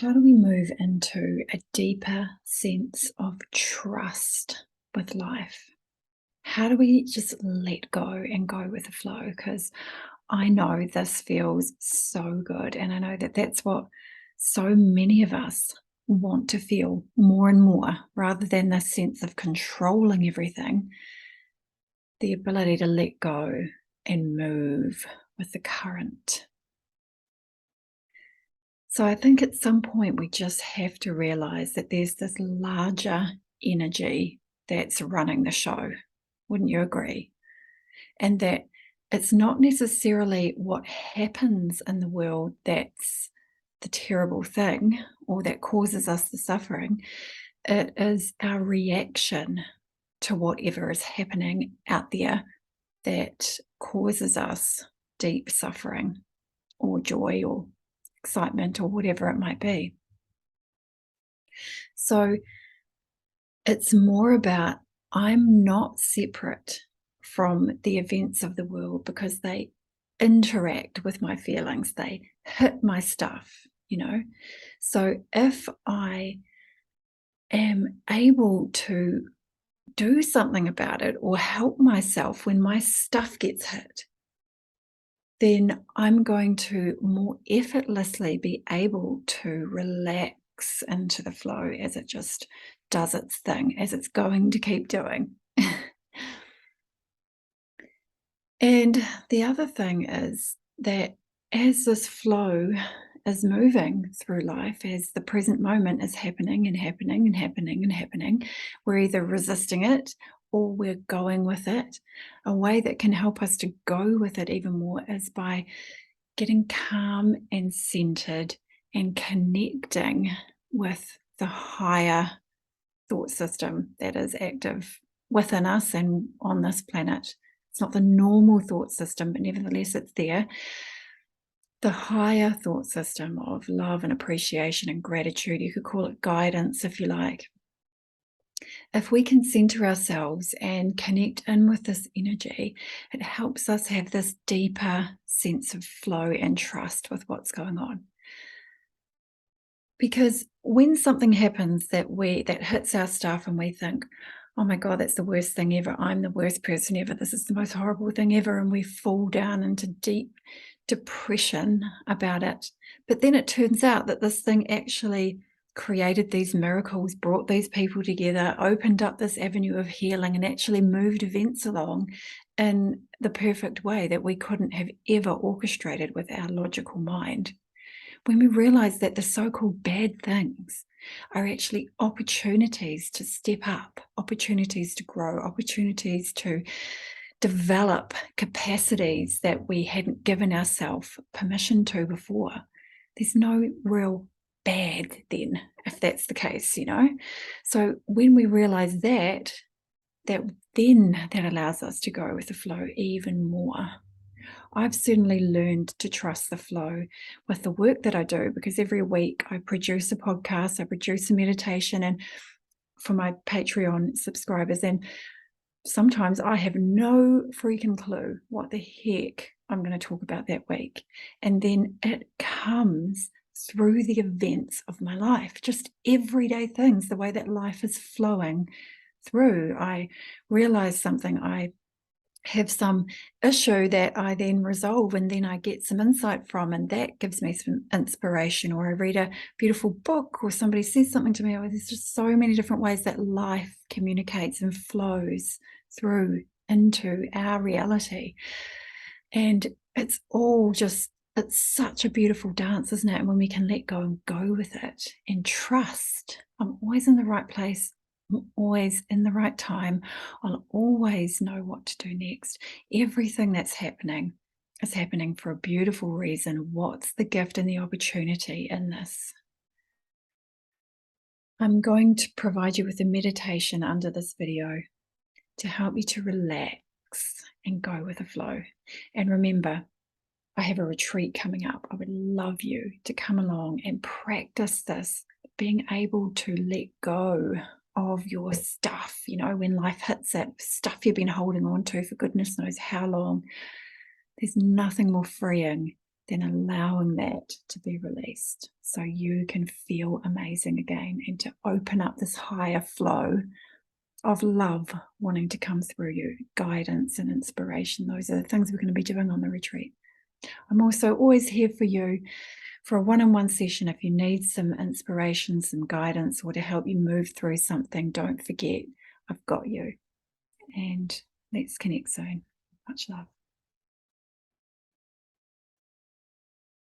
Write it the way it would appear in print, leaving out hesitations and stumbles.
how do we move into a deeper sense of trust with life? How do we just let go and go with the flow? Because I know this feels so good. And I know that that's what so many of us want to feel more and more, rather than this sense of controlling everything, the ability to let go and move with the current. So I think at some point we just have to realize that there's this larger energy that's running the show. Wouldn't you agree? And that it's not necessarily what happens in the world that's the terrible thing or that causes us the suffering. It is our reaction to whatever is happening out there that causes us deep suffering or joy or excitement or whatever it might be. So it's more about, I'm not separate from the events of the world because they interact with my feelings, they hit my stuff. So if I am able to do something about it or help myself when my stuff gets hit, then I'm going to more effortlessly be able to relax into the flow as it just does its thing, as it's going to keep doing. And the other thing is that as this flow is moving through life, as the present moment is happening and happening and happening and happening, we're either resisting it or we're going with it. A way that can help us to go with it even more is by getting calm and centered and connecting with the higher thought system that is active within us and on this planet. It's not the normal thought system, but nevertheless it's there. The higher thought system of love and appreciation and gratitude, you could call it guidance if you like. If we can center ourselves and connect in with this energy, it helps us have this deeper sense of flow and trust with what's going on. Because when something happens that hits our stuff and we think, oh my God, that's the worst thing ever, I'm the worst person ever, this is the most horrible thing ever, and we fall down into deep depression about it. But then it turns out that this thing actually created these miracles, brought these people together, opened up this avenue of healing, and actually moved events along in the perfect way that we couldn't have ever orchestrated with our logical mind. When we realize that the so-called bad things are actually opportunities to step up, opportunities to grow, opportunities to develop capacities that we hadn't given ourselves permission to before, there's no real bad then, if that's the case. So when we realize that then that allows us to go with the flow even more. I've certainly learned to trust the flow with the work that I do, because every week I produce a podcast, I produce a meditation, and for my Patreon subscribers, and sometimes I have no freaking clue what the heck I'm going to talk about that week. And then it comes through the events of my life, just everyday things, the way that life is flowing through. I realize something, I have some issue that I then resolve, and then I get some insight from, and that gives me some inspiration. Or I read a beautiful book, or somebody says something to me. Or there's just so many different ways that life communicates and flows through into our reality. And it's all just, it's such a beautiful dance, isn't it? And when we can let go and go with it and trust, I'm always in the right place, I'm always in the right time, I'll always know what to do next. Everything that's happening is happening for a beautiful reason. What's the gift and the opportunity in this? I'm going to provide you with a meditation under this video to help you to relax and go with the flow. And remember, I have a retreat coming up. I would love you to come along and practice this, being able to let go of your stuff, when life hits it, stuff you've been holding on to for goodness knows how long. There's nothing more freeing then allowing that to be released so you can feel amazing again and to open up this higher flow of love wanting to come through you, guidance and inspiration. Those are the things we're going to be doing on the retreat. I'm also always here for you for a one-on-one session. If you need some inspiration, some guidance, or to help you move through something, don't forget, I've got you. And let's connect soon. Much love.